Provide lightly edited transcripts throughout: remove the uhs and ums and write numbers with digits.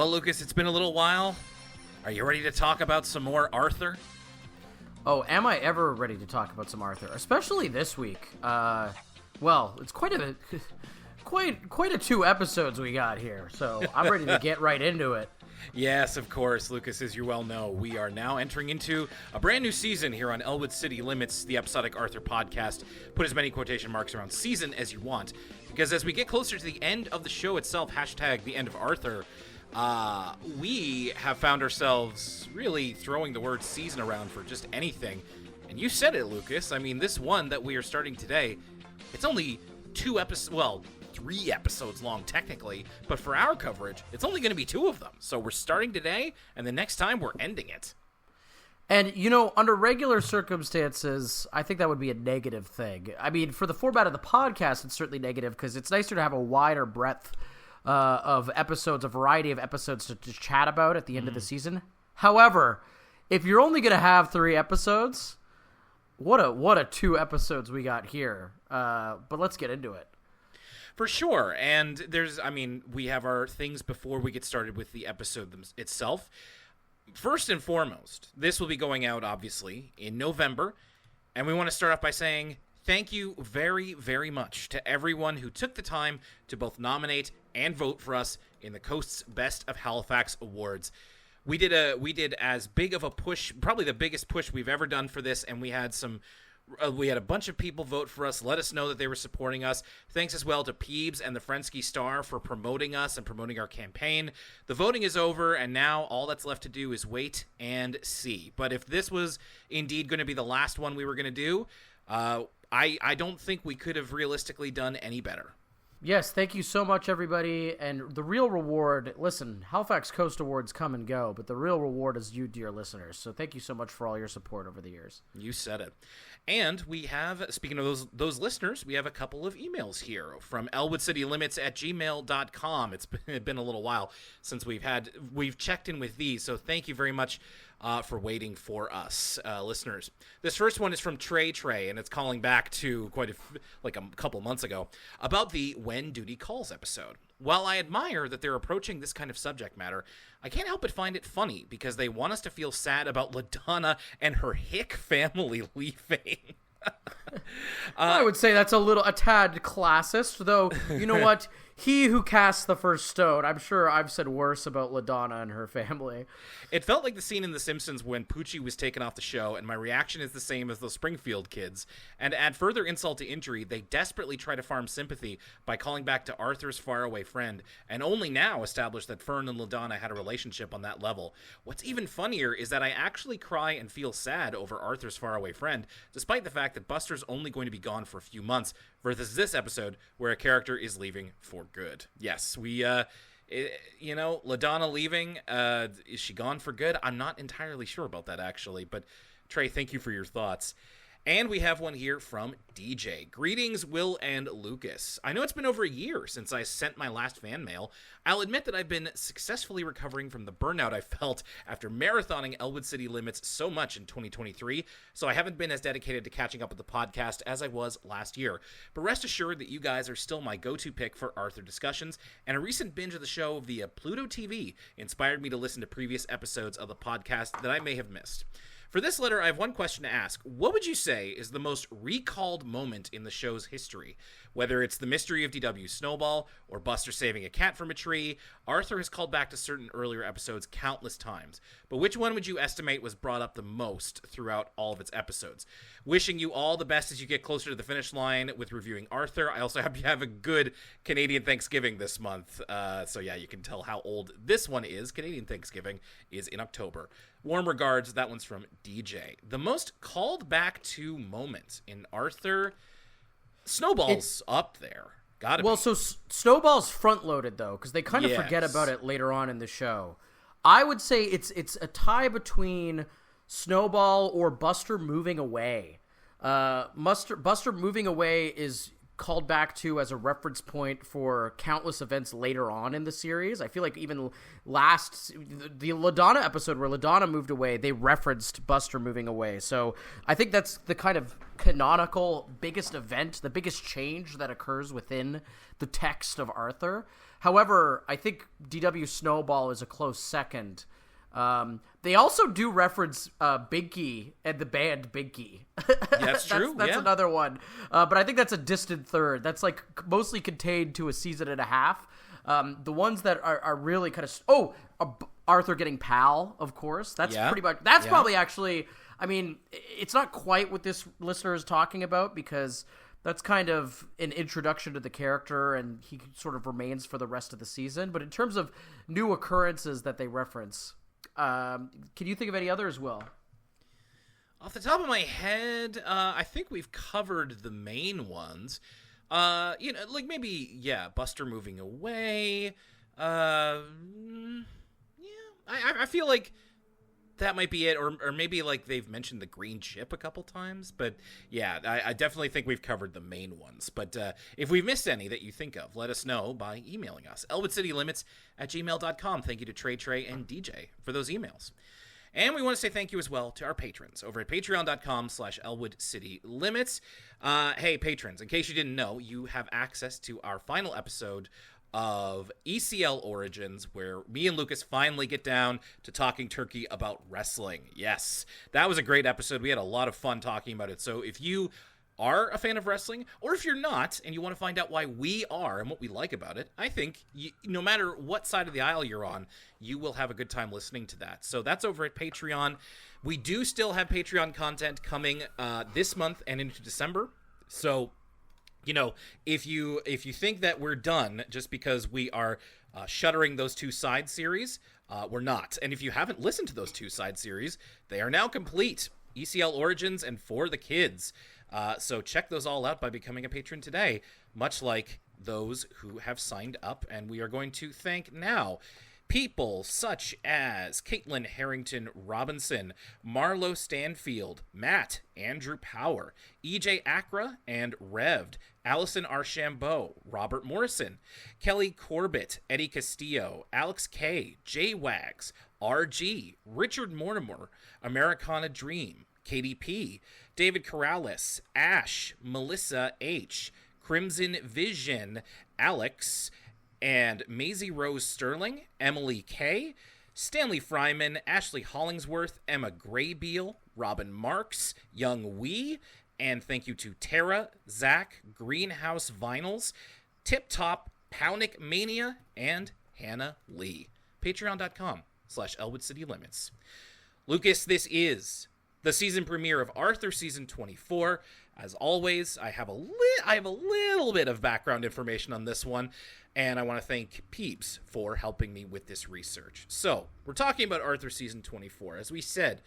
Well, Lucas, it's been a little while. Are you ready to talk about some more Arthur? Oh, am I ever ready to talk about some Arthur? Especially this week. Well, it's quite a 2 episodes we got here, so I'm ready to get right into it. Yes, of course, Lucas, as you well know, we are now entering into a brand new season here on Elwood City Limits, the episodic Arthur podcast. Put as many quotation marks around season as you want, because as we get closer to the end of the show itself, hashtag the end of Arthur, we have found ourselves really throwing the word season around for just anything. And you said it, Lucas. I mean, this one that we are starting today, it's only 3 episodes long technically, but for our coverage, it's only going to be 2 of them. So we're starting today, and the next time we're ending it. And, under regular circumstances, I think that would be a negative thing. I mean, for the format of the podcast, it's certainly negative because it's nicer to have a wider breadth of episodes, a variety of episodes to chat about at the end of the season. However, if you're only going to have 3 episodes, what a 2 episodes we got here. But let's get into it. For sure. And we have our things before we get started with the episode itself. First and foremost, this will be going out, obviously, in November. And we want to start off by saying thank you very, very much to everyone who took the time to both nominate and vote for us in the Coast's Best of Halifax Awards. We did as big of a push, probably the biggest push we've ever done for this, and we had a bunch of people vote for us, let us know that they were supporting us. Thanks as well to Peebs and the Frensky Star for promoting us and promoting our campaign. The voting is over, and now all that's left to do is wait and see. But if this was indeed going to be the last one we were going to do, I don't think we could have realistically done any better. Yes, thank you so much, everybody. And the real reward, listen, Halifax Coast Awards come and go, but the real reward is you, dear listeners. So thank you so much for all your support over the years. You said it. And we have, speaking of those listeners, we have a couple of emails here from elwoodcitylimits@gmail.com. It's been a little while since we've checked in with these, so thank you very much for waiting for us, listeners. This first one is from Trey, and it's calling back to a couple months ago about the When Duty Calls episode. While I admire that they're approaching this kind of subject matter, I can't help but find it funny because they want us to feel sad about LaDonna and her hick family leaving. I would say that's a tad classist, though. You know what? He who cast the first stone. I'm sure I've said worse about LaDonna and her family. It felt like the scene in The Simpsons when Poochie was taken off the show, and my reaction is the same as those Springfield kids. And to add further insult to injury, they desperately try to farm sympathy by calling back to Arthur's faraway friend, and only now establish that Fern and LaDonna had a relationship on that level. What's even funnier is that I actually cry and feel sad over Arthur's faraway friend, despite the fact that Buster's only going to be gone for a few months, versus this episode where a character is leaving for good. Yes, LaDonna leaving, is she gone for good? I'm not entirely sure about that, actually, but Trey, thank you for your thoughts. And we have one here from DJ. Greetings, Will and Lucas. I know it's been over a year since I sent my last fan mail. I'll admit that I've been successfully recovering from the burnout I felt after marathoning Elwood City Limits so much in 2023, so I haven't been as dedicated to catching up with the podcast as I was last year. But rest assured that you guys are still my go-to pick for Arthur discussions, and a recent binge of the show via Pluto TV inspired me to listen to previous episodes of the podcast that I may have missed. For this letter, I have one question to ask. What would you say is the most recalled moment in the show's history? Whether it's the mystery of DW Snowball or Buster saving a cat from a tree, Arthur has called back to certain earlier episodes countless times. But which one would you estimate was brought up the most throughout all of its episodes? Wishing you all the best as you get closer to the finish line with reviewing Arthur. I also hope you have a good Canadian Thanksgiving this month. So yeah, you can tell how old this one is. Canadian Thanksgiving is in October. Warm regards. That one's from DJ. The most called back to moment in Arthur, Snowball's up there. Gotta be. So Snowball's front-loaded, though, because they kind of forget about it later on in the show. I would say it's a tie between Snowball or Buster moving away. Buster moving away is called back to as a reference point for countless events later on in the series. I feel like even the LaDonna episode where LaDonna moved away, they referenced Buster moving away. So I think that's the kind of canonical biggest event, the biggest change that occurs within the text of Arthur. However, I think DW Snowball is a close second. They also do reference Binky and the band Binky. That's true. That's another one. But I think that's a distant third. That's like mostly contained to a season and a half. The ones that are really kind of Arthur getting Pal, of course. That's pretty much. That's probably actually. I mean, it's not quite what this listener is talking about because that's kind of an introduction to the character, and he sort of remains for the rest of the season. But in terms of new occurrences that they reference. Can you think of any others, Will? Off the top of my head, I think we've covered the main ones. Like maybe, Buster moving away. I feel like that might be it, or maybe like they've mentioned the green chip a couple times. But yeah, I definitely think we've covered the main ones. But if we've missed any that you think of, let us know by emailing us. elwoodcitylimits@gmail.com. Thank you to Trey, and DJ for those emails. And we want to say thank you as well to our patrons over at patreon.com/elwoodcitylimits. Hey, patrons, in case you didn't know, you have access to our final episode of ECL Origins, where me and Lucas finally get down to talking turkey about wrestling. Yes, that was a great episode. We had a lot of fun talking about it. So if you are a fan of wrestling, or if you're not, and you want to find out why we are and what we like about it, I think no matter what side of the aisle you're on, you will have a good time listening to that. So that's over at Patreon. We do still have Patreon content coming this month and into December. So if you think that we're done just because we are shuttering those two side series, we're not. And if you haven't listened to those two side series, they are now complete. ECL Origins and For the Kids. So check those all out by becoming a patron today, much like those who have signed up. And we are going to thank now people such as Caitlin Harrington Robinson, Marlo Stanfield, Matt, Andrew Power, EJ Acra and Revd, Allison Archambault, Robert Morrison, Kelly Corbett, Eddie Castillo, Alex K, J Wags, RG, Richard Mortimer, Americana Dream, KDP, David Corrales, Ash, Melissa H, Crimson Vision, Alex, and Maisie Rose Sterling, Emily K, Stanley Fryman, Ashley Hollingsworth, Emma Graybeal, Robin Marks, Young Wee, and thank you to Tara, Zach, Greenhouse Vinyls, Tip Top, Panic Mania, and Hannah Lee. Patreon.com/Elwood City Limits. Lucas, this is the season premiere of Arthur season 24. As always, I have a little bit of background information on this one, and I want to thank Peeps for helping me with this research. So, we're talking about Arthur season 24. As we said,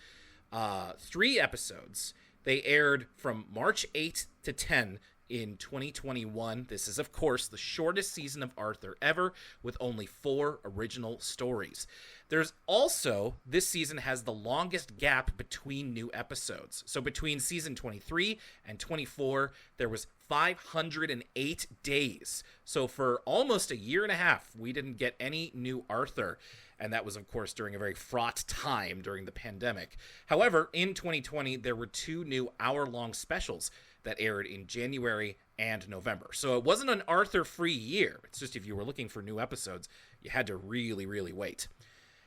3 episodes. They aired from March 8th to 10 in 2021. This is, of course, the shortest season of Arthur ever, with only 4 original stories. There's also, this season has the longest gap between new episodes. So between season 23 and 24, there was 508 days. So for almost a year and a half, we didn't get any new Arthur. And that was, of course, during a very fraught time during the pandemic. However, in 2020, there were 2 new hour-long specials that aired in January and November. So it wasn't an Arthur-free year. It's just if you were looking for new episodes, you had to really, really wait.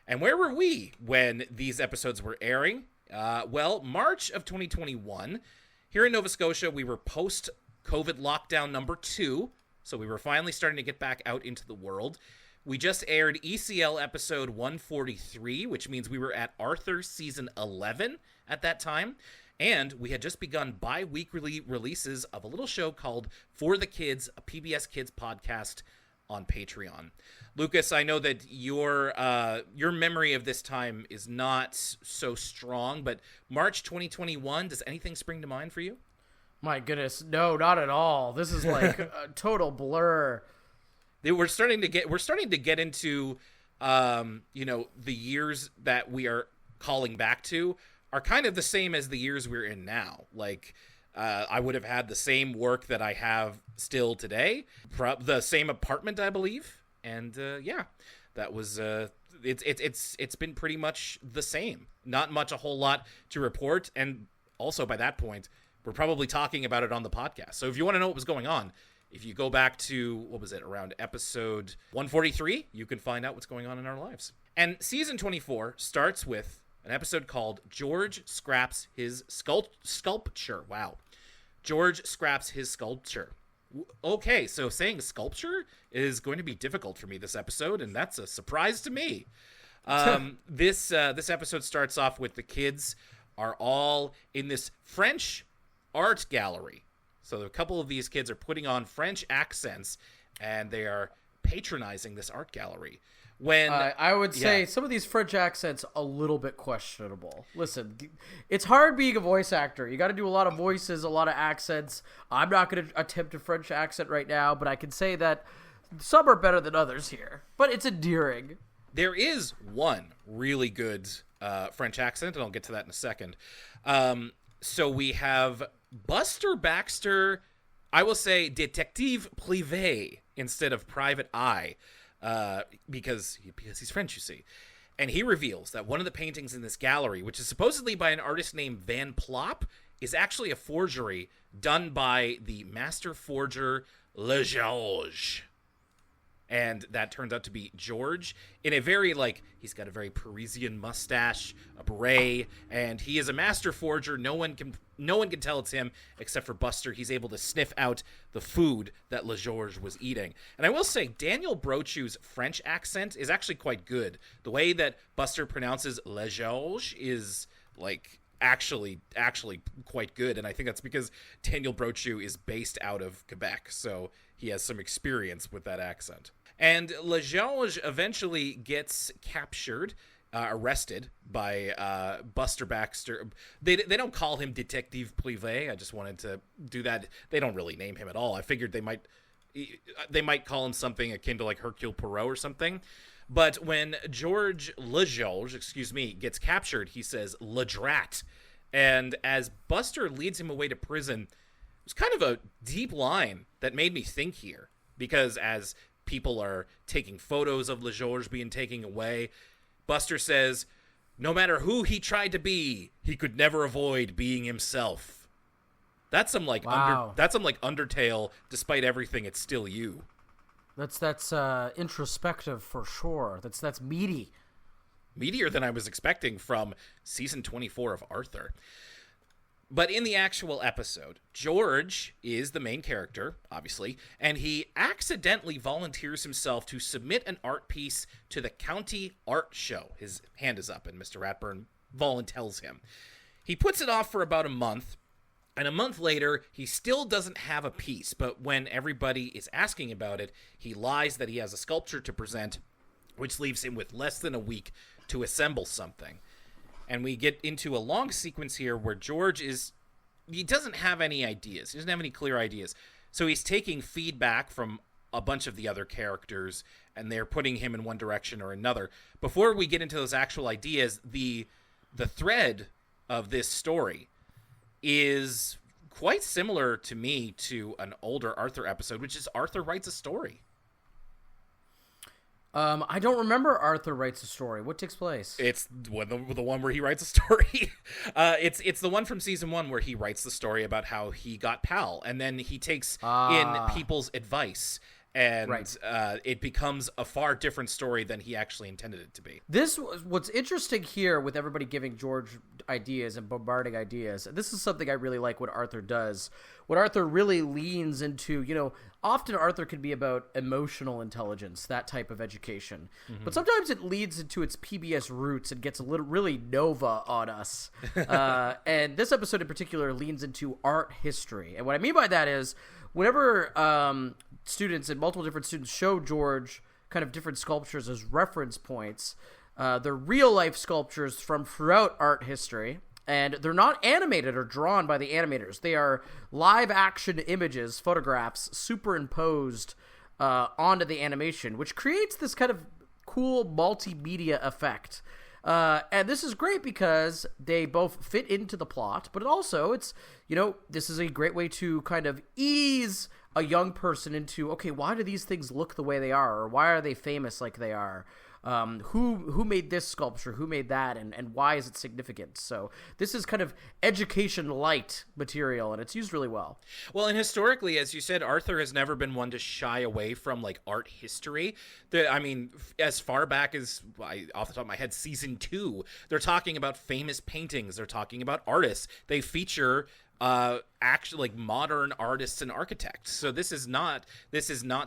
And where were we when these episodes were airing? March of 2021. Here in Nova Scotia, we were post-COVID lockdown number 2. So we were finally starting to get back out into the world. We just aired ECL episode 143, which means we were at Arthur season 11 at that time. And we had just begun bi-weekly releases of a little show called For the Kids, a PBS Kids podcast on Patreon. Lucas, I know that your memory of this time is not so strong, but March 2021, does anything spring to mind for you? My goodness, no, not at all. This is like a total blur. We're starting to get into, the years that we are calling back to are kind of the same as the years we're in now. Like, I would have had the same work that I have still today, the same apartment, I believe. And yeah, that was it's been pretty much the same. Not much, a whole lot to report. And also by that point, we're probably talking about it on the podcast. So if you want to know what was going on, if you go back to, what was it, around episode 143, you can find out what's going on in our lives. And season 24 starts with an episode called George Scraps His Sculpture. Wow. George Scraps His Sculpture. Okay, so saying sculpture is going to be difficult for me this episode, and that's a surprise to me. This episode starts off with the kids are all in this French art gallery. So a couple of these kids are putting on French accents, and they are patronizing this art gallery. When I would say some of these French accents a little bit questionable. Listen, it's hard being a voice actor. You got to do a lot of voices, a lot of accents. I'm not going to attempt a French accent right now, but I can say that some are better than others here. But it's endearing. There is one really good French accent, and I'll get to that in a second. So we have Buster Baxter, I will say Detective Privé instead of Private Eye, because he's French, you see. And he reveals that one of the paintings in this gallery, which is supposedly by an artist named Van Plop, is actually a forgery done by the master forger Le Georges. And that turns out to be George in a very, he's got a very Parisian mustache, a beret, and he is a master forger. No one can tell it's him except for Buster. He's able to sniff out the food that Le Georges was eating. And I will say, Daniel Brochu's French accent is actually quite good. The way that Buster pronounces Le Georges is, actually quite good. And I think that's because Daniel Brochu is based out of Quebec, so he has some experience with that accent. And Le Georges eventually gets captured, arrested by Buster Baxter. They don't call him Detective Privé. I just wanted to do that. They don't really name him at all. I figured they might call him something akin to Hercule Poirot or something. But when Le Georges, gets captured, he says Le Drat. And as Buster leads him away to prison, it was kind of a deep line that made me think here. Because as people are taking photos of Le Georges being taken away, Buster says, no matter who he tried to be, he could never avoid being himself. That's some wow. That's some Undertale, despite everything, it's still you. That's introspective for sure. That's meaty. Meatier than I was expecting from season 24 of Arthur. But in the actual episode, George is the main character, obviously, and he accidentally volunteers himself to submit an art piece to the county art show. His hand is up, and Mr. Ratburn volunteers him. He puts it off for about a month, and a month later, he still doesn't have a piece, but when everybody is asking about it, he lies that he has a sculpture to present, which leaves him with less than a week to assemble something. And we get into a long sequence here where he doesn't have any ideas. He doesn't have any clear ideas. So he's taking feedback from a bunch of the other characters, and they're putting him in one direction or another. Before we get into those actual ideas, the thread of this story is quite similar to me to an older Arthur episode, which is Arthur Writes a Story. I don't remember Arthur Writes a Story. What takes place? It's the one where he writes a story. It's the one from season 1 where he writes the story about how he got Pal, and then he takes in people's advice, and right. It becomes a far different story than he actually intended it to be. What's interesting here with everybody giving George ideas and bombarding ideas. This is something I really like what Arthur does. What Arthur really leans into, often Arthur can be about emotional intelligence, that type of education. Mm-hmm. But sometimes it leads into its PBS roots and gets really Nova on us. And this episode in particular leans into art history. And what I mean by that is whenever students and multiple different students show George kind of different sculptures as reference points, they're real-life sculptures from throughout art history. And they're not animated or drawn by the animators. They are live-action images, photographs, superimposed onto the animation, which creates this kind of cool multimedia effect. And this is great because they both fit into the plot, but it's, this is a great way to kind of ease a young person into, okay, why do these things look the way they are? Or why are they famous like they are? Who made this sculpture? Who made that? And why is it significant? So this is kind of education light material, and it's used really well. Well, and historically, as you said, Arthur has never been one to shy away from like art history. As far back as off the top of my head, season 2, they're talking about famous paintings. They're talking about artists. They feature actually like modern artists and architects. So this is not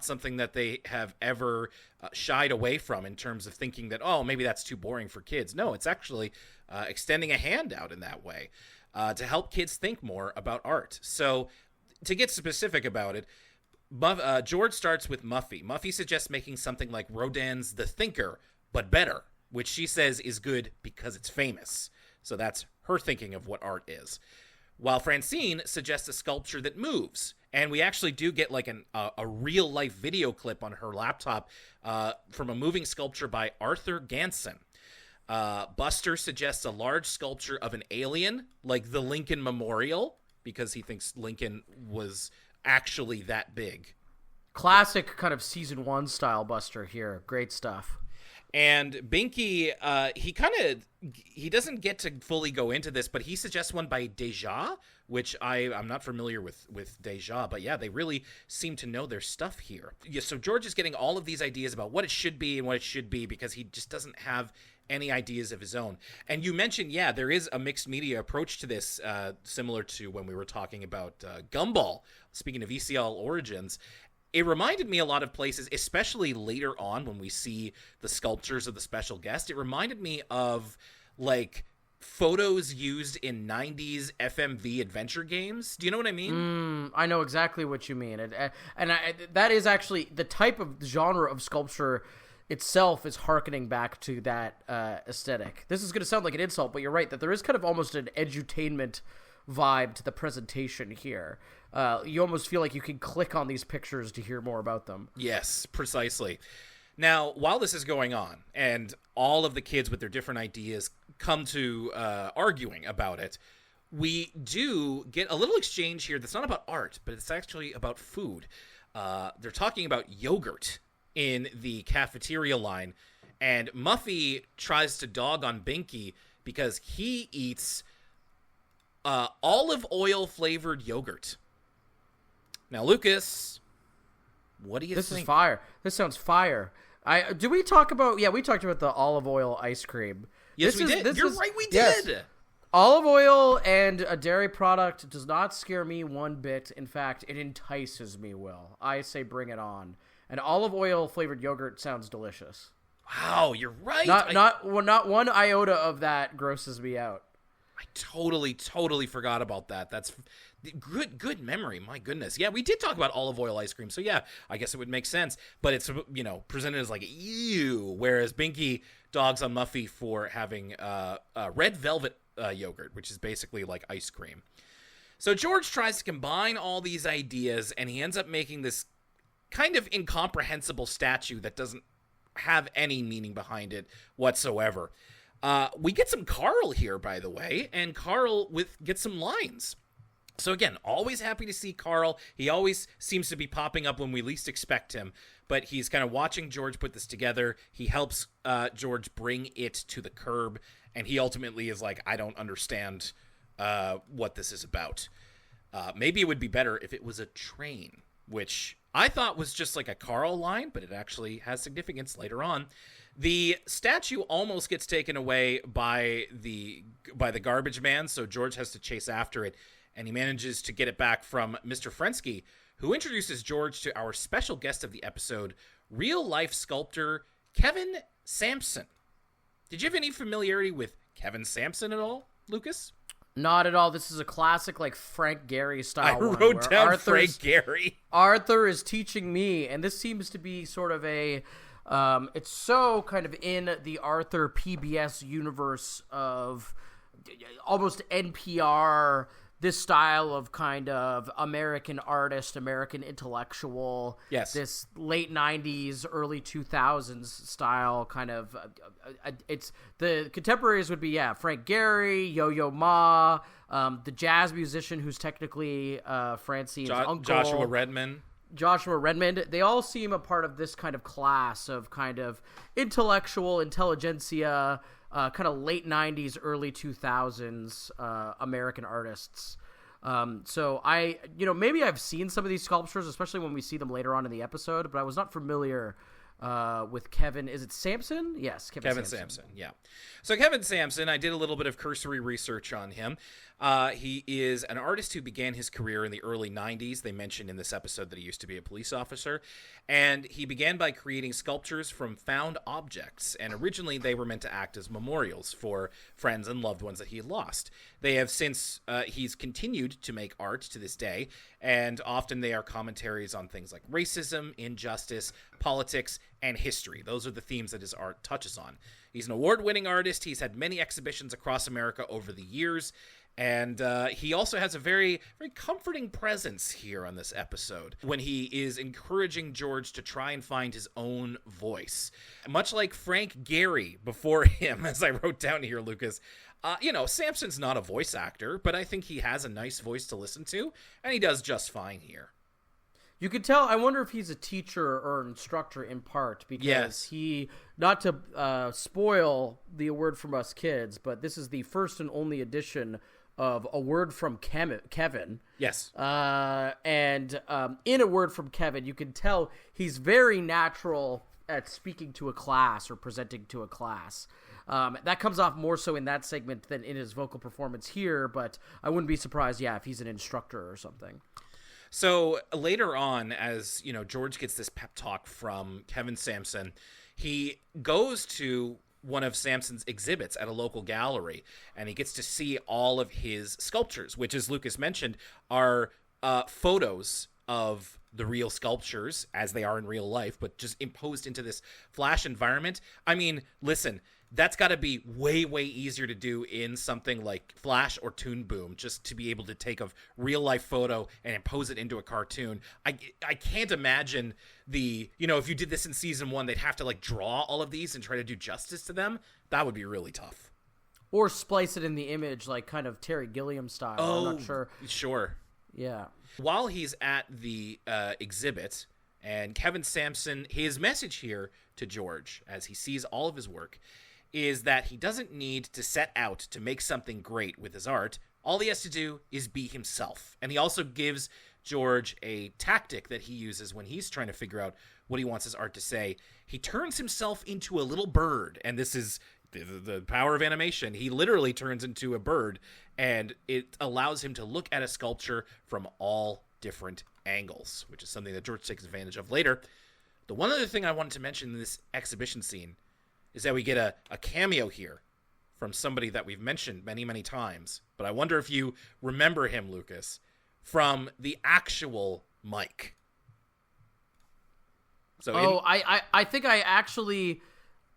something that they have ever shied away from in terms of thinking that, oh, maybe that's too boring for kids. No, it's actually extending a hand out in that way to help kids think more about art. So to get specific about it, George starts with Muffy. Muffy suggests making something like Rodin's The Thinker, but better, which she says is good because it's famous. So that's her thinking of what art is. While Francine suggests a sculpture that moves. And we actually do get like a real-life video clip on her laptop from a moving sculpture by Arthur Ganson. Buster suggests a large sculpture of an alien, like the Lincoln Memorial, because he thinks Lincoln was actually that big. Classic kind of season 1 style Buster here. Great stuff. And Binky, he doesn't get to fully go into this, but he suggests one by Deja, which I'm not familiar with Deja, but yeah, they really seem to know their stuff here. Yeah, so George is getting all of these ideas about what it should be and what it should be because he just doesn't have any ideas of his own. And you mentioned, yeah, there is a mixed media approach to this, similar to when we were talking about Gumball. Speaking of ECL origins, it reminded me a lot of places, especially later on when we see the sculptures of the special guest. It reminded me of, like, photos used in 90s FMV adventure games. Do you know what I mean? I know exactly what you mean. That is actually the type of genre of sculpture itself is hearkening back to that aesthetic. This is going to sound like an insult, but you're right that there is kind of almost an edutainment vibe to the presentation here. You almost feel like you can click on these pictures to hear more about them. Yes, precisely. Now, while this is going on, and all of the kids with their different ideas come to arguing about it, we do get a little exchange here that's not about art, but it's actually about food. They're talking about yogurt in the cafeteria line, and Muffy tries to dog on Binky because he eats olive oil flavored yogurt. Now, Lucas, what do you think? This is fire. This sounds fire. We talked about the olive oil ice cream. Yes, we did. You're right, we did. Yes. Olive oil and a dairy product does not scare me one bit. In fact, it entices me, Will. I say bring it on. And olive oil flavored yogurt sounds delicious. Wow, you're right. Not one iota of that grosses me out. I totally forgot about that. That's good memory. My goodness. Yeah, we did talk about olive oil ice cream. So yeah, I guess it would make sense. But it's, presented as like, ew. Whereas Binky dogs on Muffy for having red velvet yogurt, which is basically like ice cream. So George tries to combine all these ideas, and he ends up making this kind of incomprehensible statue that doesn't have any meaning behind it whatsoever. We get some Carl here, by the way, and Carl gets some lines. So again, always happy to see Carl. He always seems to be popping up when we least expect him, but he's kind of watching George put this together. He helps George bring it to the curb, and he ultimately is like, I don't understand what this is about. Maybe it would be better if it was a train, which I thought was just like a Carl line, but it actually has significance later on. The statue almost gets taken away by the garbage man, so George has to chase after it, and he manages to get it back from Mr. Frensky, who introduces George to our special guest of the episode, real-life sculptor Kevin Sampson. Did you have any familiarity with Kevin Sampson at all, Lucas? Not at all. This is a classic, like, Frank Gehry style one. I wrote down Frank Gehry. Arthur is teaching me, and this seems to be sort of a... it's so kind of in the Arthur PBS universe of almost NPR this style of kind of American artist, American intellectual. Yes. This late 90s, early 2000s style kind of, it's the contemporaries would be, Frank Gehry, Yo-Yo Ma, the jazz musician who's technically Francine's uncle. Joshua Redmond. They all seem a part of this kind of class of kind of intellectual intelligentsia, kind of late 90s, early 2000s American artists. So maybe I've seen some of these sculptures, especially when we see them later on in the episode, but I was not familiar with Kevin. Is it Sampson? Yes, Kevin Sampson. Yeah. So Kevin Sampson, I did a little bit of cursory research on him. He is an artist who began his career in the early 90s. They mentioned in this episode that he used to be a police officer. And he began by creating sculptures from found objects. And originally they were meant to act as memorials for friends and loved ones that he had lost. They have since, he's continued to make art to this day. And often they are commentaries on things like racism, injustice, politics, and history. Those are the themes that his art touches on. He's an award-winning artist. He's had many exhibitions across America over the years. And he also has a very, very comforting presence here on this episode when he is encouraging George to try and find his own voice. Much like Frank Gehry before him, as I wrote down here, Lucas, Sampson's not a voice actor, but I think he has a nice voice to listen to, and he does just fine here. You could tell, I wonder if he's a teacher or an instructor in part, because he, not to spoil the A Word From Us kids, but this is the first and only edition of A Word From Kevin. Yes. And in A Word From Kevin, you can tell he's very natural at speaking to a class or presenting to a class. That comes off more so in that segment than in his vocal performance here, but I wouldn't be surprised, if he's an instructor or something. So later on, as George gets this pep talk from Kevin Sampson, he goes to one of Sampson's exhibits at a local gallery, and he gets to see all of his sculptures, which, as Lucas mentioned, are photos of the real sculptures as they are in real life, but just imposed into this Flash environment. I mean, listen, that's got to be way, way easier to do in something like Flash or Toon Boom, just to be able to take a real-life photo and impose it into a cartoon. I can't imagine if you did this in season 1, they'd have to, draw all of these and try to do justice to them. That would be really tough. Or splice it in the image, kind of Terry Gilliam style. Oh, I'm not sure. Sure. Yeah. While he's at the exhibit, and Kevin Sampson, his message here to George, as he sees all of his work, is that he doesn't need to set out to make something great with his art. All he has to do is be himself. And he also gives George a tactic that he uses when he's trying to figure out what he wants his art to say. He turns himself into a little bird, and this is the power of animation. He literally turns into a bird, and it allows him to look at a sculpture from all different angles, which is something that George takes advantage of later. The one other thing I wanted to mention in this exhibition scene is that we get a cameo here from somebody that we've mentioned many, many times. But I wonder if you remember him, Lucas, from the actual Mike. So I think I actually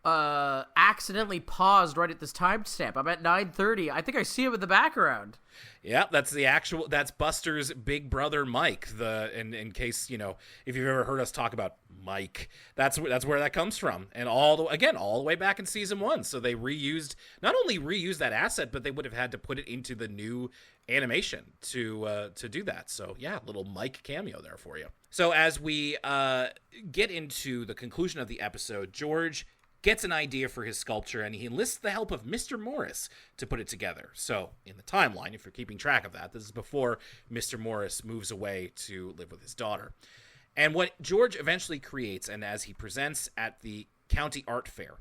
accidentally paused right at this timestamp. I'm at 9:30. I think I see him in the background. Yeah, that's Buster's big brother Mike. In case, if you've ever heard us talk about Mike, that's where that comes from. And all the way back in season 1. So they not only reused that asset, but they would have had to put it into the new animation to do that. So yeah, little Mike cameo there for you. So as we get into the conclusion of the episode, George gets an idea for his sculpture, and he enlists the help of Mr. Morris to put it together. So, in the timeline, if you're keeping track of that, this is before Mr. Morris moves away to live with his daughter. And what George eventually creates, and as he presents at the county art fair,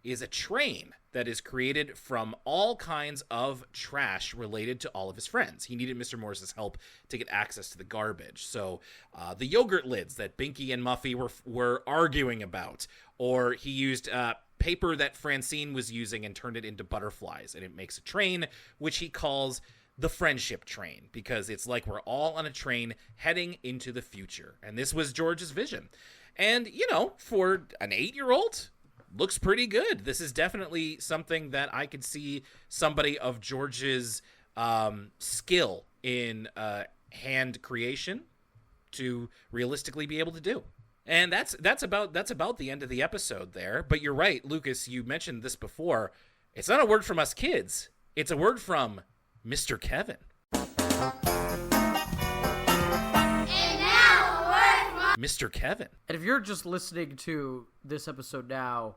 is a train that is created from all kinds of trash related to all of his friends. He needed Mr. Morris's help to get access to the garbage. So the yogurt lids that Binky and Muffy were arguing about, or he used paper that Francine was using and turned it into butterflies, and it makes a train, which he calls the friendship train, because it's like we're all on a train heading into the future. And this was George's vision. And, for an 8-year-old, looks pretty good. This is definitely something that I could see somebody of George's skill in hand creation to realistically be able to do. And that's about the end of the episode there. But you're right, Lucas, you mentioned this before. It's not a word from us kids. It's a word from Mr. Kevin. Mr. Kevin. And if you're just listening to this episode now,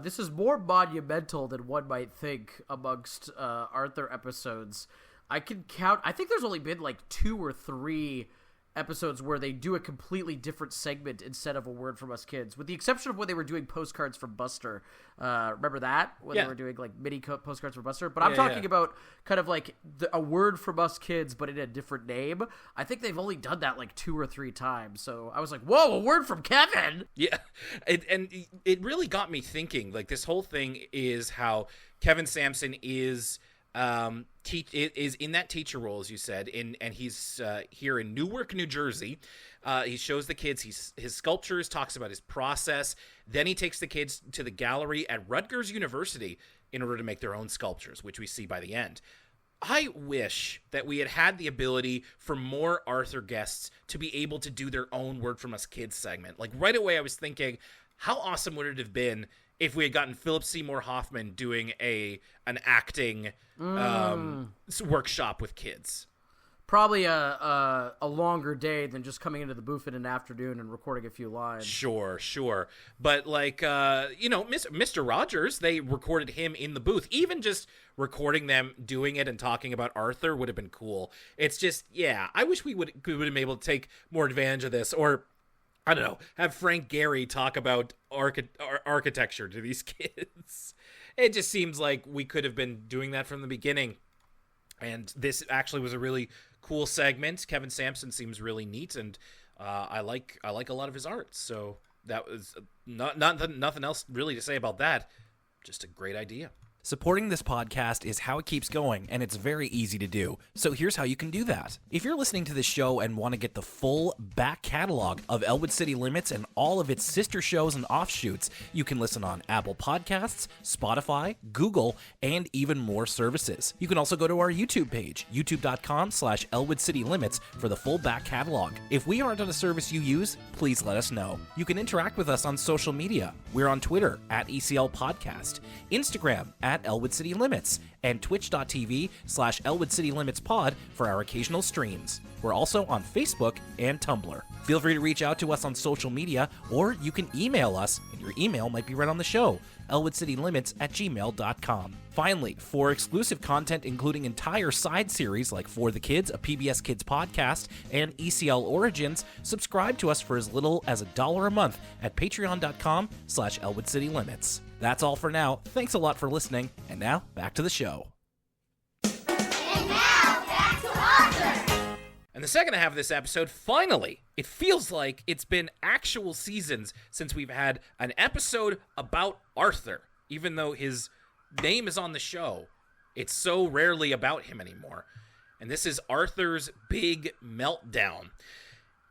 this is more monumental than one might think amongst Arthur episodes. I think there's only been like 2 or 3 episodes where they do a completely different segment instead of a word from us kids, with the exception of when they were doing postcards from Buster. Remember that? When they were doing like mini postcards from Buster? But I'm talking about kind of like a word from us kids, but in a different name. I think they've only done that like 2 or 3 times. So I was like, whoa, a word from Kevin! Yeah, and it really got me thinking, like, this whole thing is how Kevin Sampson is in that teacher role, as you said, and he's here in Newark, New Jersey. He shows the kids his sculptures, talks about his process. Then he takes the kids to the gallery at Rutgers University in order to make their own sculptures, which we see by the end. I wish that we had the ability for more Arthur guests to be able to do their own Word From Us Kids segment. Like, right away I was thinking, how awesome would it have been if we had gotten Philip Seymour Hoffman doing an acting workshop with kids. Probably a longer day than just coming into the booth in an afternoon and recording a few lines. Sure. But like, Mr. Rogers, they recorded him in the booth. Even just recording them doing it and talking about Arthur would have been cool. It's just, I wish we would have been able to take more advantage of this, or I don't know, have Frank Gehry talk about architecture to these kids. It just seems like we could have been doing that from the beginning. And this actually was a really cool segment. Kevin Sampson seems really neat, and I like a lot of his art. So that was nothing else really to say about that. Just a great idea. Supporting this podcast is how it keeps going, and it's very easy to do. So here's how you can do that. If you're listening to this show and want to get the full back catalog of Elwood City Limits and all of its sister shows and offshoots, you can listen on Apple Podcasts, Spotify, Google, and even more services. You can also go to our YouTube page, youtube.com/Elwood City Limits, for the full back catalog. If we aren't on a service you use, please let us know. You can interact with us on social media. We're on Twitter @ECL Podcast, Instagram @Elwood City Limits, and twitch.tv/Elwood City Limits Pod for our occasional streams. We're also on Facebook and Tumblr. Feel free to reach out to us on social media, or you can email us, and your email might be read on the show, elwoodcitylimits@gmail.com. Finally, for exclusive content including entire side series like For the Kids, a PBS Kids podcast, and ECL Origins, subscribe to us for as little as $1 a month at patreon.com/Elwood City Limits. That's all for now. Thanks a lot for listening, and now back to the show. And now, back to Arthur! And the second half of this episode, finally, it feels like it's been actual seasons since we've had an episode about Arthur. Even though his name is on the show, it's so rarely about him anymore. And this is Arthur's Big Meltdown.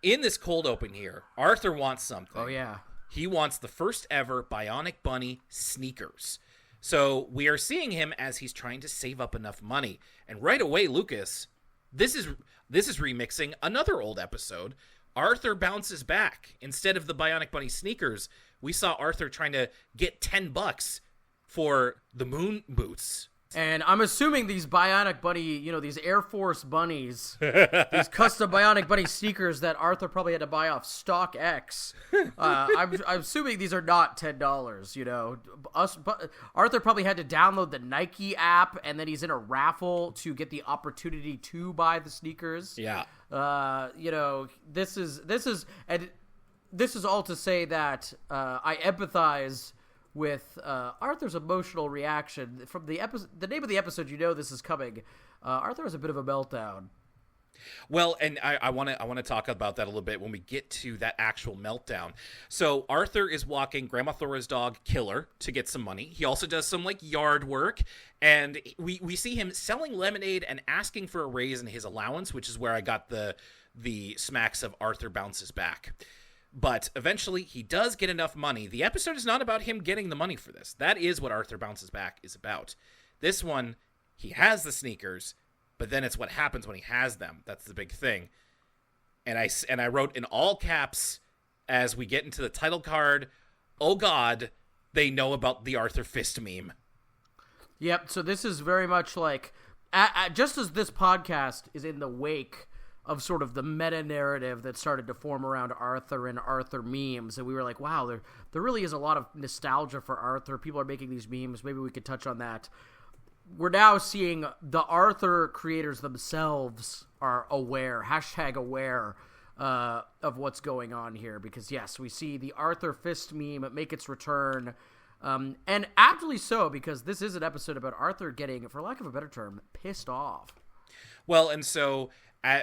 In this cold open here, Arthur wants something. Oh, yeah. He wants the first ever Bionic Bunny sneakers. So we are seeing him as he's trying to save up enough money. And right away, Lucas, this is remixing another old episode. Arthur bounces back. Instead of the Bionic Bunny sneakers, we saw Arthur trying to get $10 for the moon boots. And I'm assuming these Bionic Bunny, these Air Force bunnies, these custom Bionic Bunny sneakers that Arthur probably had to buy off StockX. I'm assuming these are not $10. Arthur probably had to download the Nike app, and then he's in a raffle to get the opportunity to buy the sneakers. Yeah. This is all to say that I empathize with Arthur's emotional reaction. From the name of the episode, this is coming. Arthur has a bit of a meltdown. Well, and I want to talk about that a little bit when we get to that actual meltdown. So Arthur is walking Grandma Thora's dog Killer to get some money. He also does some yard work, and we see him selling lemonade and asking for a raise in his allowance, which is where I got the smacks of Arthur bounces back. But eventually, he does get enough money. The episode is not about him getting the money for this. That is what Arthur Bounces Back is about. This one, he has the sneakers, but then it's what happens when he has them. That's the big thing. And I wrote in all caps as we get into the title card, oh God, they know about the Arthur Fist meme. Yep, so this is very much like, just as this podcast is in the wake of sort of the meta-narrative that started to form around Arthur and Arthur memes, and we were like, wow, there really is a lot of nostalgia for Arthur. People are making these memes. Maybe we could touch on that. We're now seeing the Arthur creators themselves are aware, #aware, of what's going on here. Because, yes, we see the Arthur Fist meme make its return, and aptly so, because this is an episode about Arthur getting, for lack of a better term, pissed off. Well, and so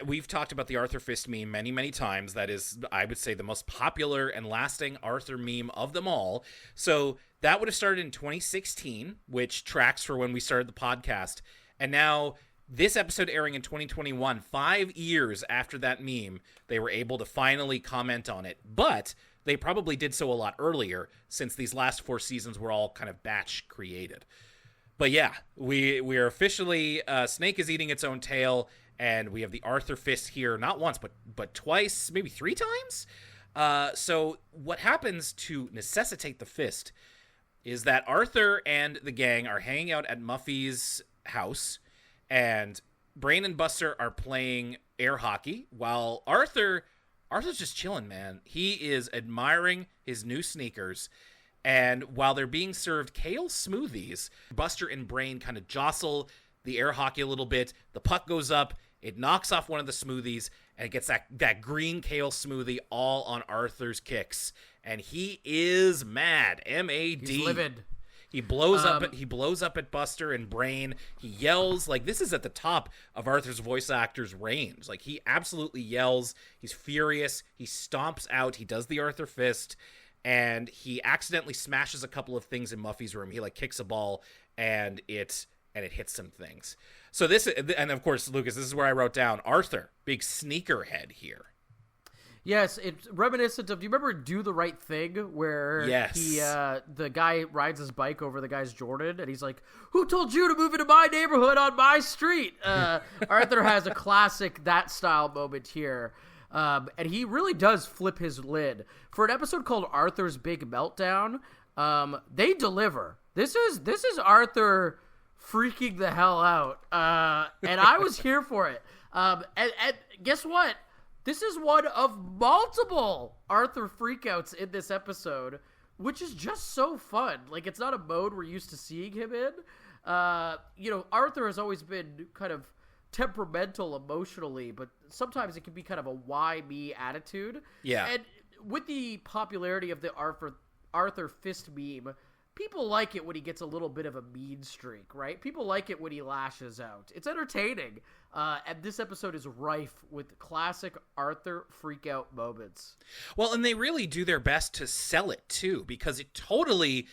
we've talked about the Arthur Fist meme many, many times. That is, I would say, the most popular and lasting Arthur meme of them all. So that would have started in 2016, which tracks for when we started the podcast. And now this episode airing in 2021, 5 years after that meme, they were able to finally comment on it. But they probably did so a lot earlier, since these last 4 seasons were all kind of batch created. But yeah, we are officially, Snake is eating its own tail, and we have the Arthur Fist here, not once, but twice, maybe 3 times. So what happens to necessitate the fist is that Arthur and the gang are hanging out at Muffy's house, and Brain and Buster are playing air hockey, while Arthur's just chilling, man. He is admiring his new sneakers. And while they're being served kale smoothies, Buster and Brain kind of jostle the air hockey a little bit. The puck goes up, it knocks off one of the smoothies, and it gets that green kale smoothie all on Arthur's kicks. And he is mad. M-A-D. He's livid. He blows up at Buster and Brain. He yells. Like, this is at the top of Arthur's voice actor's range. Like, he absolutely yells. He's furious. He stomps out. He does the Arthur Fist. And he accidentally smashes a couple of things in Muffy's room. He like kicks a ball, and it hits some things. So this, and of course, Lucas, this is where I wrote down Arthur, big sneakerhead here. Yes, it's reminiscent of. Do you remember "Do the Right Thing," where he, the guy rides his bike over the guy's Jordan, and he's like, "Who told you to move into my neighborhood on my street?" Arthur has a classic that style moment here. And he really does flip his lid. For an episode called Arthur's Big Meltdown, they deliver. This is Arthur freaking the hell out. And I was here for it. And guess what? This is one of multiple Arthur freakouts in this episode, which is just so fun. Like, it's not a mode we're used to seeing him in. Arthur has always been kind of temperamental emotionally, but sometimes it can be kind of a why me attitude. Yeah. And with the popularity of the Arthur Fist meme, people like it when he gets a little bit of a mean streak, right? People like it when he lashes out. It's entertaining. And this episode is rife with classic Arthur freakout moments. Well, and they really do their best to sell it too, because it totally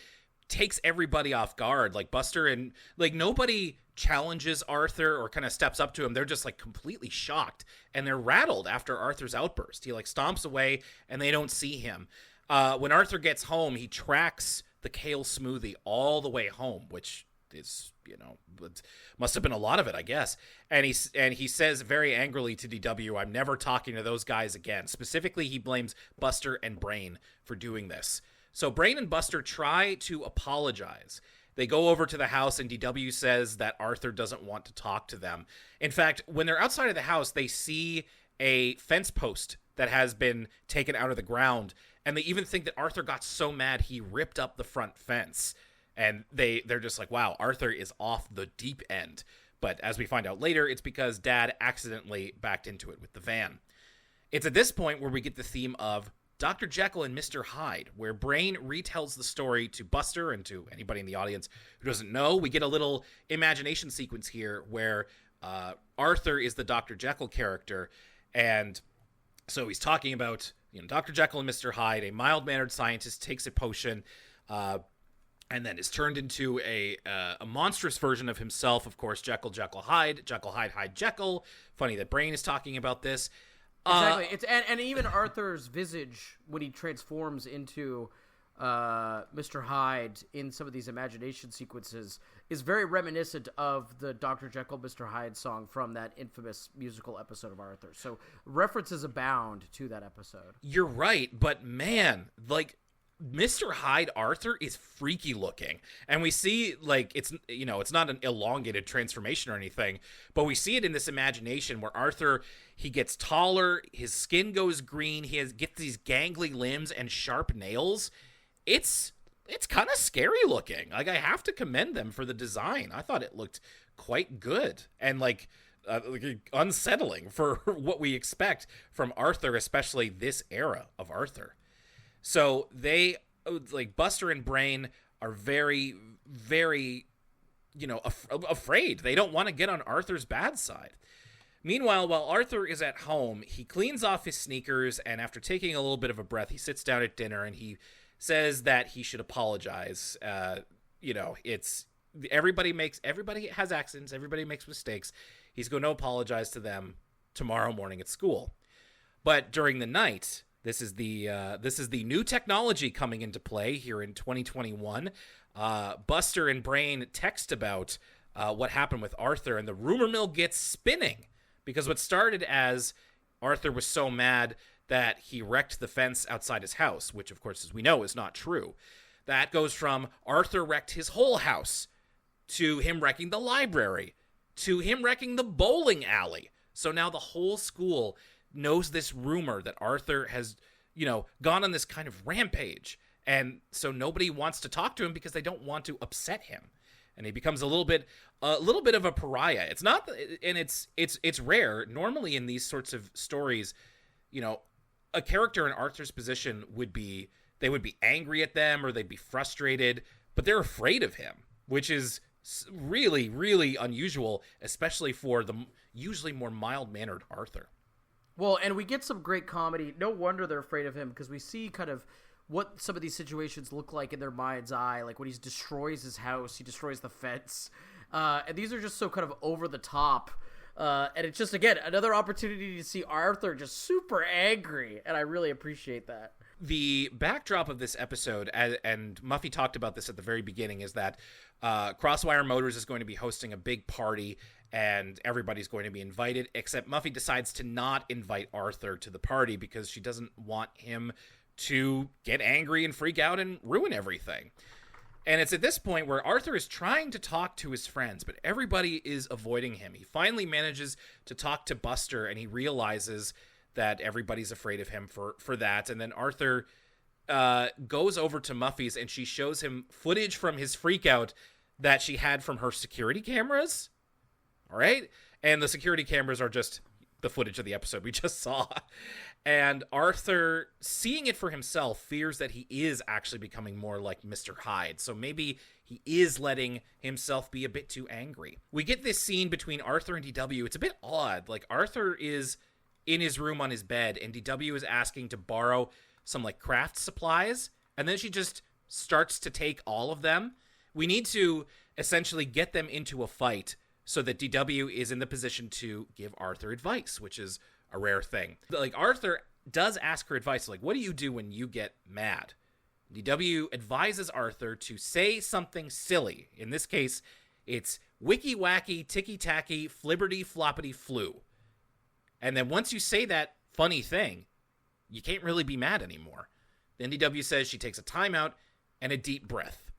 takes everybody off guard. Like Buster and like nobody challenges Arthur or kind of steps up to him. They're just like completely shocked, and they're rattled after Arthur's outburst. He like stomps away, and they don't see him. When Arthur gets home, he tracks the kale smoothie all the way home, which is, must have been a lot of it, I guess. And he says very angrily to DW, "I'm never talking to those guys again." Specifically, he blames Buster and Brain for doing this. So Brain and Buster try to apologize. They go over to the house, and DW says that Arthur doesn't want to talk to them. In fact, when they're outside of the house, they see a fence post that has been taken out of the ground, and they even think that Arthur got so mad he ripped up the front fence. And they're just like, wow, Arthur is off the deep end. But as we find out later, it's because Dad accidentally backed into it with the van. It's at this point where we get the theme of Dr. Jekyll and Mr. Hyde, where Brain retells the story to Buster and to anybody in the audience who doesn't know. We get a little imagination sequence here where Arthur is the Dr. Jekyll character, and so he's talking about Dr. Jekyll and Mr. Hyde. A mild-mannered scientist takes a potion and then is turned into a monstrous version of himself. Of course, Jekyll, Hyde, Hyde, Jekyll. Funny that Brain is talking about this. Exactly. And even Arthur's visage when he transforms into Mr. Hyde in some of these imagination sequences is very reminiscent of the Dr. Jekyll, Mr. Hyde song from that infamous musical episode of Arthur. So references abound to that episode. You're right, but man, like, Mr. Hyde Arthur is freaky looking. And we see, like, it's not an elongated transformation or anything, but we see it in this imagination where Arthur, he gets taller, his skin goes green, gets these gangly limbs and sharp nails. It's kind of scary looking. Like, I have to commend them for the design. I thought it looked quite good and like unsettling for what we expect from Arthur, especially this era of Arthur. So they, like, Buster and Brain are very, very, afraid. They don't want to get on Arthur's bad side. Meanwhile, while Arthur is at home, he cleans off his sneakers, and after taking a little bit of a breath, he sits down at dinner and he says that he should apologize. It's everybody has accidents, everybody makes mistakes. He's going to apologize to them tomorrow morning at school. But during the night, this is the new technology coming into play here in 2021. Buster and Brain text about what happened with Arthur, and the rumor mill gets spinning because what started as Arthur was so mad that he wrecked the fence outside his house, which, of course, as we know, is not true. That goes from Arthur wrecked his whole house to him wrecking the library to him wrecking the bowling alley. So now the whole school knows this rumor that Arthur has, gone on this kind of rampage. And so nobody wants to talk to him because they don't want to upset him. And he becomes a little bit of a pariah. It's not, and it's rare. Normally in these sorts of stories, a character in Arthur's position they would be angry at them or they'd be frustrated, but they're afraid of him, which is really, really unusual, especially for the usually more mild-mannered Arthur. Well, and we get some great comedy. No wonder they're afraid of him, because we see kind of what some of these situations look like in their mind's eye. Like when he destroys his house, he destroys the fence. And these are just so kind of over the top. And it's just, again, another opportunity to see Arthur just super angry. And I really appreciate that. The backdrop of this episode, and Muffy talked about this at the very beginning, is that Crosswire Motors is going to be hosting a big party and everybody's going to be invited, except Muffy decides to not invite Arthur to the party because she doesn't want him to get angry and freak out and ruin everything. And it's at this point where Arthur is trying to talk to his friends, but everybody is avoiding him. He finally manages to talk to Buster, and he realizes that everybody's afraid of him for that. And then Arthur goes over to Muffy's, and she shows him footage from his freakout that she had from her security cameras. All right? And the security cameras are just the footage of the episode we just saw. And Arthur, seeing it for himself, fears that he is actually becoming more like Mr. Hyde. So maybe he is letting himself be a bit too angry. We get this scene between Arthur and DW. It's a bit odd. Like, Arthur is in his room on his bed, and DW is asking to borrow some, like, craft supplies. And then she just starts to take all of them. We need to essentially get them into a fight so that DW is in the position to give Arthur advice, which is a rare thing. Like, Arthur does ask her advice, like, what do you do when you get mad? DW advises Arthur to say something silly. In this case, it's wicky wacky, ticky tacky, flibberty floppity flu. And then once you say that funny thing, you can't really be mad anymore. Then DW says she takes a timeout and a deep breath.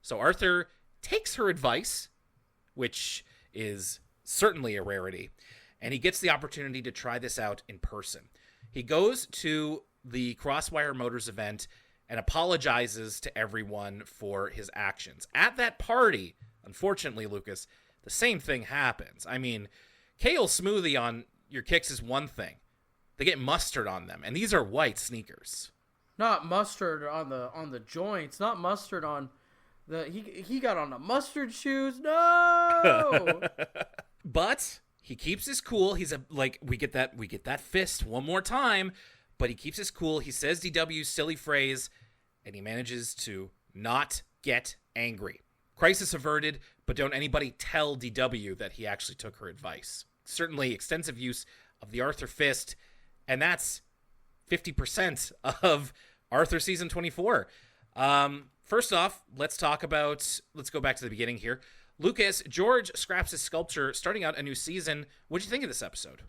So Arthur takes her advice, which is certainly a rarity, and he gets the opportunity to try this out in person. He goes to the Crosswire Motors event and apologizes to everyone for his actions. At that party, unfortunately, Lucas, the same thing happens. I mean, kale smoothie on your kicks is one thing. They get mustard on them, and these are white sneakers. Not mustard on the joints, not mustard on the he got on the mustard shoes. No. But he keeps his cool. He's we get that fist one more time, but he keeps his cool. He says DW's silly phrase, and he manages to not get angry. Crisis averted, but don't anybody tell DW that he actually took her advice. Certainly extensive use of the Arthur fist, and that's 50% of Arthur season 24. First off, let's go back to the beginning here. Lucas, George scraps his sculpture, starting out a new season. What'd you think of this episode?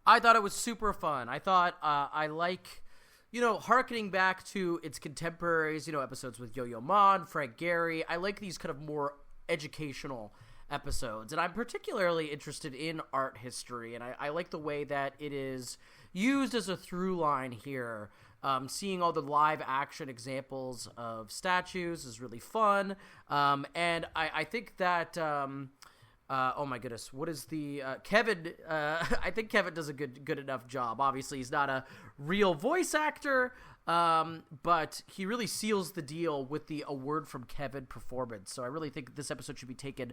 I thought it was super fun. I thought I like, hearkening back to its contemporaries, episodes with Yo-Yo Ma and Frank Gehry. I like these kind of more educational episodes, and I'm particularly interested in art history, and I like the way that it is used as a through line here. Seeing all the live action examples of statues is really fun, and I think that oh my goodness, what is the Kevin? I think Kevin does a good enough job. Obviously, he's not a real voice actor, but he really seals the deal with the "a word from Kevin" performance. So I really think this episode should be taken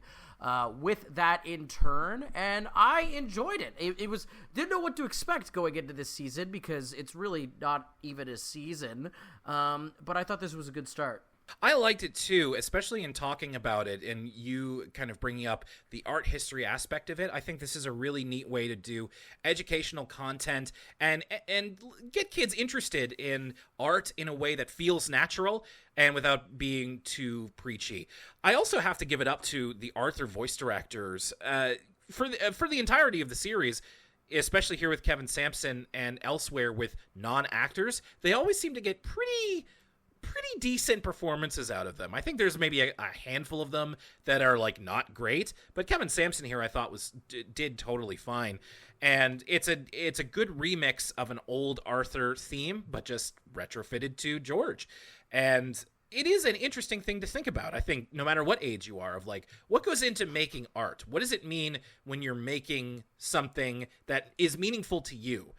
with that in turn, and I enjoyed it. It was didn't know what to expect going into this season because it's really not even a season, but I thought this was a good start. I liked it too, especially in talking about it and you kind of bringing up the art history aspect of it. I think this is a really neat way to do educational content and get kids interested in art in a way that feels natural and without being too preachy. I also have to give it up to the Arthur voice directors for the entirety of the series. Especially here with Kevin Sampson and elsewhere with non-actors, they always seem to get pretty decent performances out of them. I think there's maybe a handful of them that are like not great, but Kevin Sampson here I thought did totally fine. And it's a good remix of an old Arthur theme, but just retrofitted to George. And it is an interesting thing to think about. I think no matter what age you are, of like, what goes into making art? What does it mean when you're making something that is meaningful to you?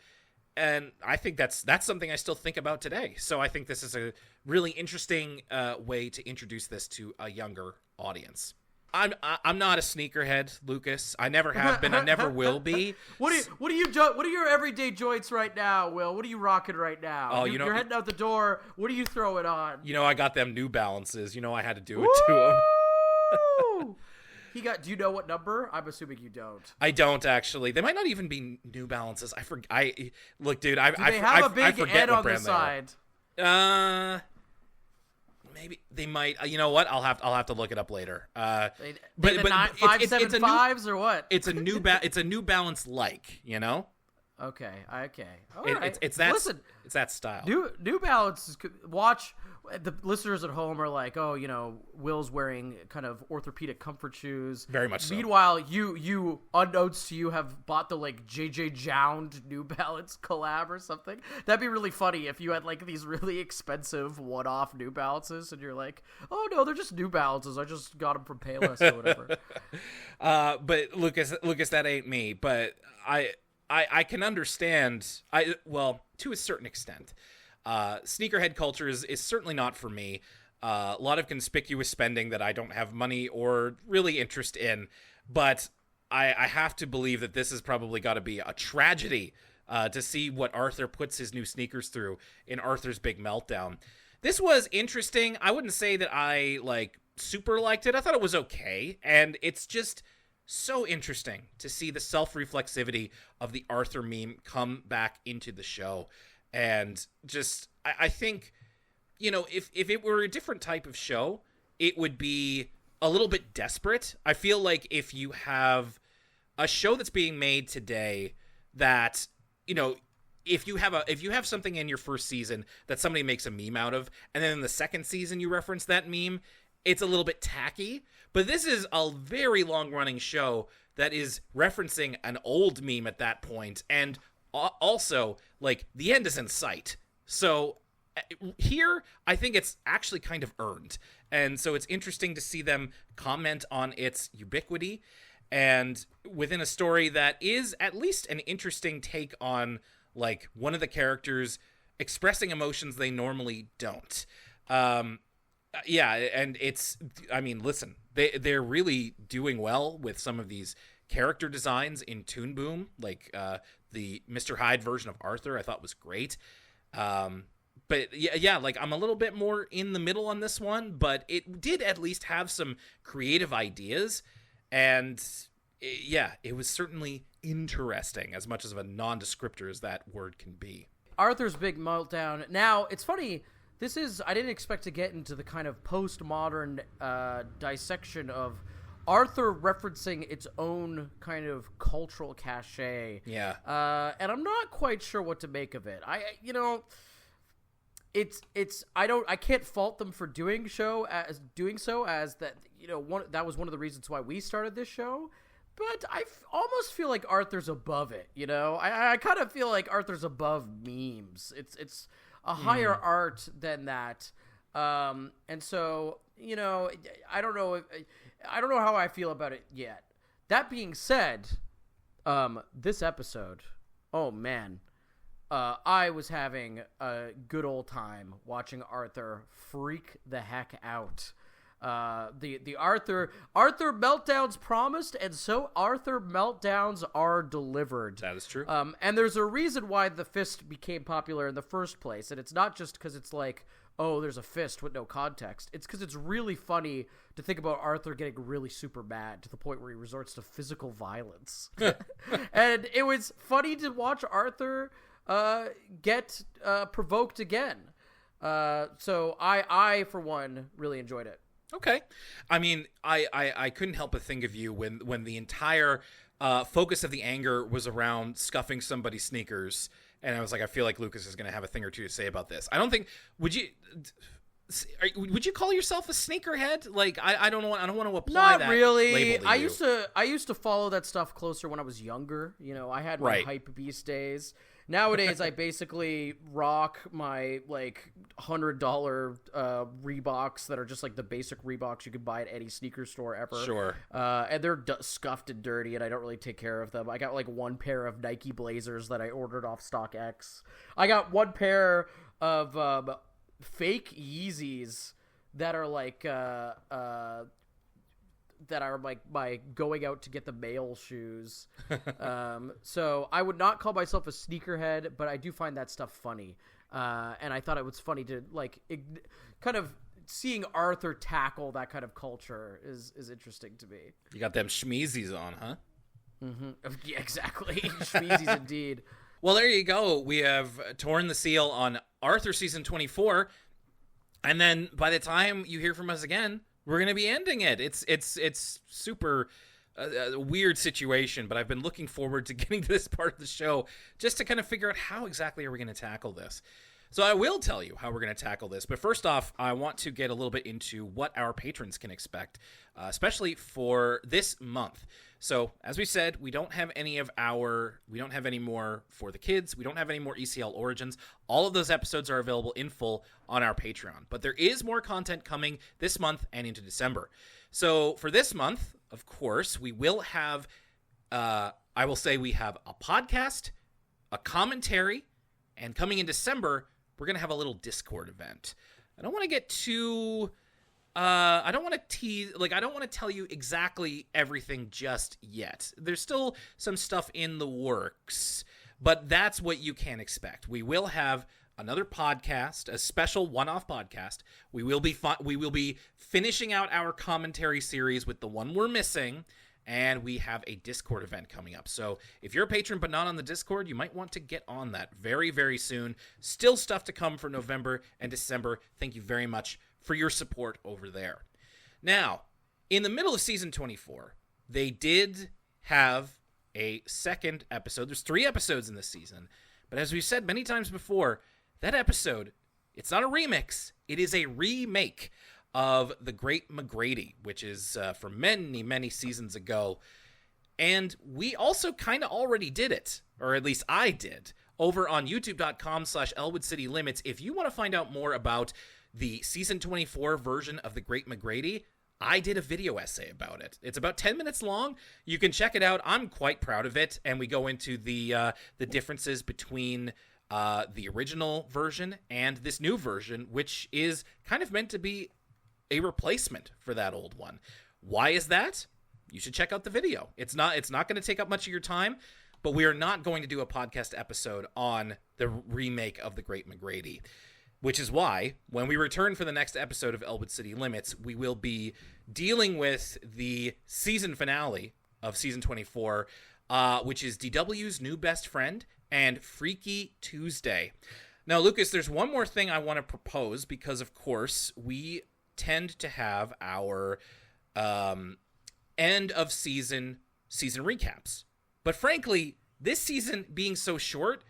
And I think that's something I still think about today. So I think this is a really interesting way to introduce this to a younger audience. I'm not a sneakerhead, Lucas. I never have been. I never will be. What are your everyday joints right now, Will? What are you rocking right now? Oh, you're heading out the door. What are you throwing on? I got them New Balances. I had to do it to them. Do you know what number? I'm assuming you don't. I don't actually. They might not even be New Balances. I forget. Look, dude. They have a big N on the side. Maybe they might. You know what? I'll have to look it up later. But 575s or what? It's a New Balance like. Okay. All right. It's that. Listen, it's that style. New Balance. Watch. The listeners at home are like, oh, Will's wearing kind of orthopedic comfort shoes. Very much so. Meanwhile, you unbeknownst to you have bought the like JJ Jound New Balance collab or something. That'd be really funny if you had like these really expensive one-off New Balances and you're like, oh no, they're just New Balances. I just got them from Payless or whatever. But Lucas, that ain't me. But I can understand. To a certain extent. Sneakerhead culture is certainly not for me. A lot of conspicuous spending that I don't have money or really interest in. But I have to believe that this has probably got to be a tragedy to see what Arthur puts his new sneakers through in Arthur's Big Meltdown. This was interesting. I wouldn't say that I super liked it. I thought it was okay. And it's just so interesting to see the self-reflexivity of the Arthur meme come back into the show. And just, I think, if it were a different type of show, it would be a little bit desperate. I feel like if you have a show that's being made today that, if you have something in your first season that somebody makes a meme out of, and then in the second season you reference that meme, it's a little bit tacky. But this is a very long-running show that is referencing an old meme at that point, and also, the end is in sight. So here, I think it's actually kind of earned. And so it's interesting to see them comment on its ubiquity and within a story that is at least an interesting take on, one of the characters expressing emotions they normally don't. Yeah, and listen, they're really doing well with some of these character designs in Toon Boom, the Mr. Hyde version of Arthur I thought was great. But yeah, I'm a little bit more in the middle on this one, but it did at least have some creative ideas. And it was certainly interesting, as much as of a nondescriptor as that word can be. Arthur's Big Meltdown. Now, it's funny, I didn't expect to get into the kind of postmodern dissection of Arthur referencing its own kind of cultural cachet. Yeah. And I'm not quite sure what to make of it. I can't fault them for doing so as that, that was one of the reasons why we started this show. But I almost feel like Arthur's above it, I kind of feel like Arthur's above memes. It's a higher art than that. And so, I don't know how I feel about it yet. That being said, this episode, oh man, I was having a good old time watching Arthur freak the heck out. The Arthur meltdowns promised, and so Arthur meltdowns are delivered. That is true. And there's a reason why the fist became popular in the first place, and it's not just because it's like, oh, there's a fist with no context. It's because it's really funny to think about Arthur getting really super mad to the point where he resorts to physical violence. And it was funny to watch Arthur get provoked again. So I for one really enjoyed it. Okay. I mean, I couldn't help but think of you when the entire focus of the anger was around scuffing somebody's sneakers, and I was like, I feel like Lucas is going to have a thing or two to say about this. I don't think would you call yourself a sneakerhead? Like, I don't want to apply Not that really. label to you. I used to follow that stuff closer when I was younger. I had my Right. hype beast days. Nowadays, I basically rock my like $100 Reeboks that are just like the basic Reeboks you could buy at any sneaker store ever. Sure. And they're scuffed and dirty, and I don't really take care of them. I got like one pair of Nike Blazers that I ordered off StockX. I got one pair of fake Yeezys that are like my going out to get the mail shoes. So I would not call myself a sneakerhead, but I do find that stuff funny. And I thought it was funny to kind of seeing Arthur tackle that kind of culture is interesting to me. You got them schmeezies on, huh? Mm-hmm. Yeah, exactly. Schmeezies indeed. Well, there you go. We have torn the seal on Arthur season 24, and then by the time you hear from us again, we're going to be ending it. It's super weird situation, but I've been looking forward to getting to this part of the show just to kind of figure out how exactly are we going to tackle this. So I will tell you how we're going to tackle this, but first off, I want to get a little bit into what our patrons can expect, especially for this month. So, as we said, we don't have any more for the kids. We don't have any more ECL Origins. All of those episodes are available in full on our Patreon. But there is more content coming this month and into December. So, for this month, of course, we will have, I will say we have a podcast, a commentary, and coming in December, we're going to have a little Discord event. I don't want to get too... I don't want to tease, I don't want to tell you exactly everything just yet. There's still some stuff in the works, but that's what you can expect. We will have another podcast, a special one-off podcast. We will be finishing out our commentary series with the one we're missing, and we have a Discord event coming up. So if you're a patron but not on the Discord, you might want to get on that very, very soon. Still stuff to come for November and December. Thank you very much for your support over there. Now, in the middle of season 24, they did have a second episode. There's 3 episodes in this season. But as we've said many times before, that episode, it's not a remix. It is a remake of The Great McGrady, which is from many, many seasons ago. And we also kind of already did it, or at least I did, over on youtube.com/Elwood City Limits. If you want to find out more about the season 24 version of The Great McGrady, I did a video essay about it. It's about 10 minutes long. You can check it out. I'm quite proud of it, and we go into the differences between the original version and this new version, which is kind of meant to be a replacement for that old one. Why is that? You should check out the video. It's not going to take up much of your time, but we are not going to do a podcast episode on the remake of The Great McGrady. Which is why, when we return for the next episode of Elwood City Limits, we will be dealing with the season finale of season 24, which is DW's New Best Friend and Freaky Tuesday. Now, Lucas, there's one more thing I want to propose because, of course, we tend to have our end of season recaps. But frankly, this season being so short,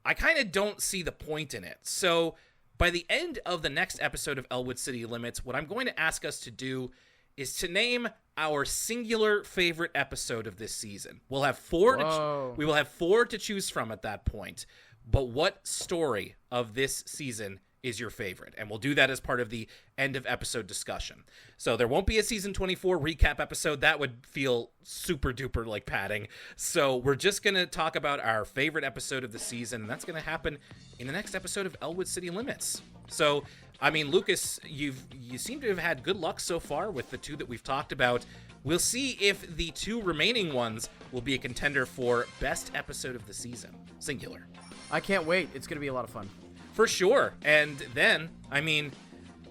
I kind of don't see the point in it. So by the end of the next episode of Elwood City Limits, what I'm going to ask us to do is to name our singular favorite episode of this season. We'll have we will have 4 to choose from at that point. But what story of this season is your favorite? And we'll do that as part of the end of episode discussion. So there won't be a season 24 recap episode. That would feel super duper like padding. So we're just going to talk about our favorite episode of the season, and that's going to happen in the next episode of Elwood City Limits. So, I mean, Lucas, you seem to have had good luck so far with the 2 that we've talked about. We'll see if the 2 remaining ones will be a contender for best episode of the season, singular. I can't wait. It's going to be a lot of fun. For sure. And then, I mean,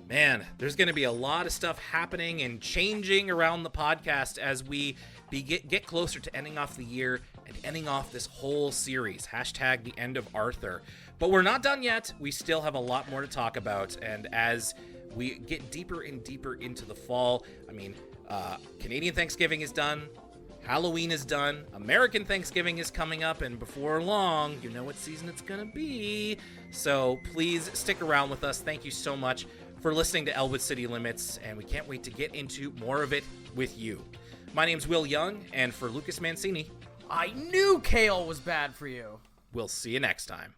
man, there's going to be a lot of stuff happening and changing around the podcast as we get closer to ending off the year and ending off this whole series. Hashtag the end of Arthur. But we're not done yet. We still have a lot more to talk about. And as we get deeper and deeper into the fall, I mean, Canadian Thanksgiving is done. Halloween is done. American Thanksgiving is coming up, and before long, you know what season it's gonna be. So please stick around with us. Thank you so much for listening to Elwood City Limits, and we can't wait to get into more of it with you. My name's Will Young, and for Lucas Mancini, I knew kale was bad for you. we'll see you next time.